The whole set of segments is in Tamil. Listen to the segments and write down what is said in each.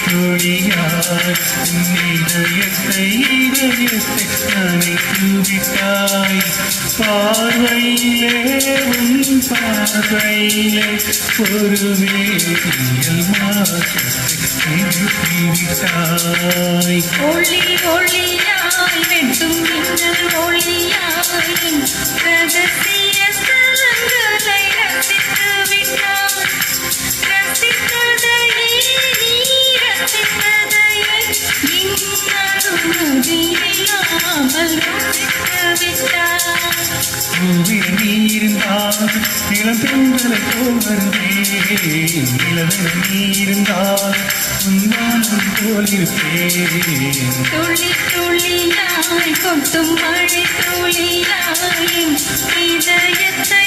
துளியாய் இதயத்தை நனைத்து விட்டாய் பார்வையிலே உன் பார்வையிலே ஒரு வேதியியல் மாற்றத்தை விட்டாய் ஒளி ஒளியாய் வெட்டும் மின்னல் ஒளியாய் ரகசிய ஸ்தலங்களை ரசித்து விட்டாய் ரசித்ததையே நீ ரசித்ததையே இன்னும் ரசித்து விட்டாய் நீ இருந்தால் நிலம் பெண்களை போல் வருவேன் நிலவென நீ இருந்தால் உன்மானம் போல் இருப்பேன் துளி துளியாய் கொட்டும் மழை துளியாய் இதயத்தை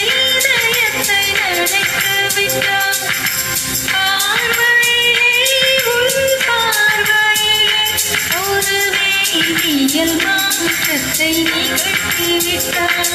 நனைத்து விட்டாய் பார்வையிலே உன் பார்வையிலே ஒரு வேதியியல் மாற்றத்தை நிகழ்த்தி விட்டாய்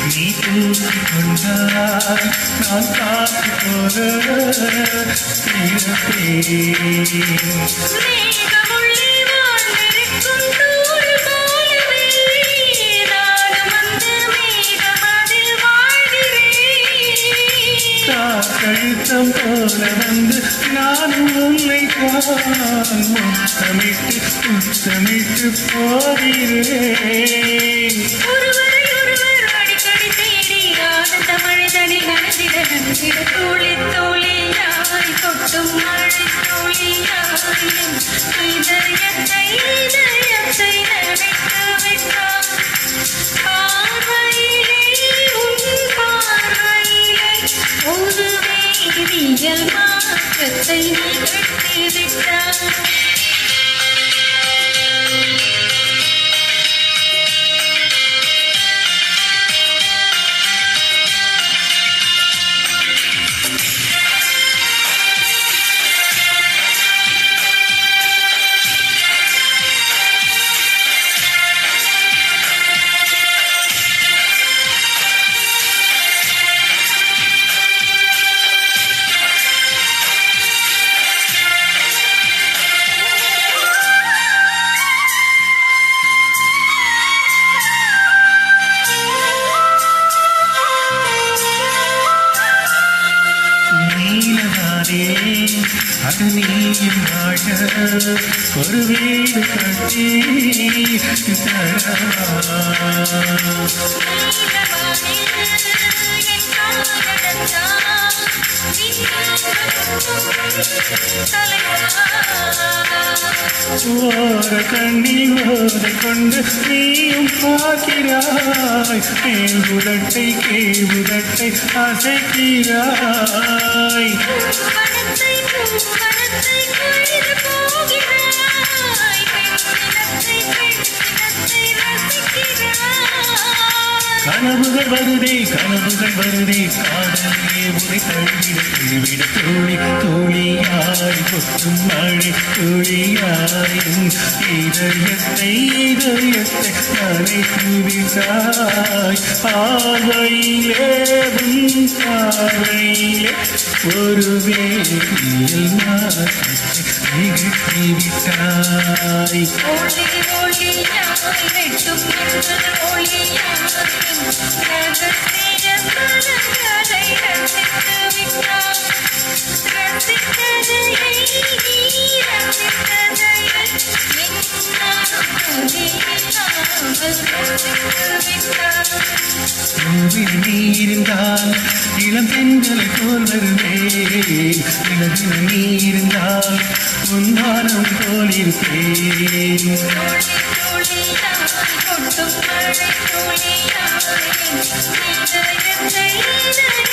நீ தூக்கி கொண்டாய் நான் காத்து போக கழுத்தம் போல வந்து நானும் உன்னை முத்தமிட்டு போகிறேன் அடிக்கடி தேடி ஆனந்த மழைதனில் நனைந்திட தோழி தோழியாய் கொட்டும் மழை தோழியாய் இதயத்தை நனைத்து விட்டாய் பார்வையிலே உன் பார்வையிலே ஒரு வேதியியல் மாற்றத்தை நிகழ்த்தி விட்டாய் அடனியின் வாழ ஒரு வீடு கட்டி ஓர கண்ணில் ஓதை கொண்டு நீயும் பார்க்கிறாய் மேல்புதட்டை கீழ்புதட்டை அசைக்கிறாய் கனவுகள் வருதே காதலே உரை தழுவிட தோழி தோழியாய் கொட்டும் மழை தோழியாயும் இதயத்தை நனைத்து விட்டாய் பார்வையிலே உன் பார்வையிலே ஒரு வேதியியல் மாற்றத்தை நிகழ்த்தி விட்டாய் இளம் பெண்களை போல் வருவேன் இளதினம் நீ இருந்தால் உன்வானம் போல் இருப்பேன் கொட்டும் மழை துளியாய் இதயத்தை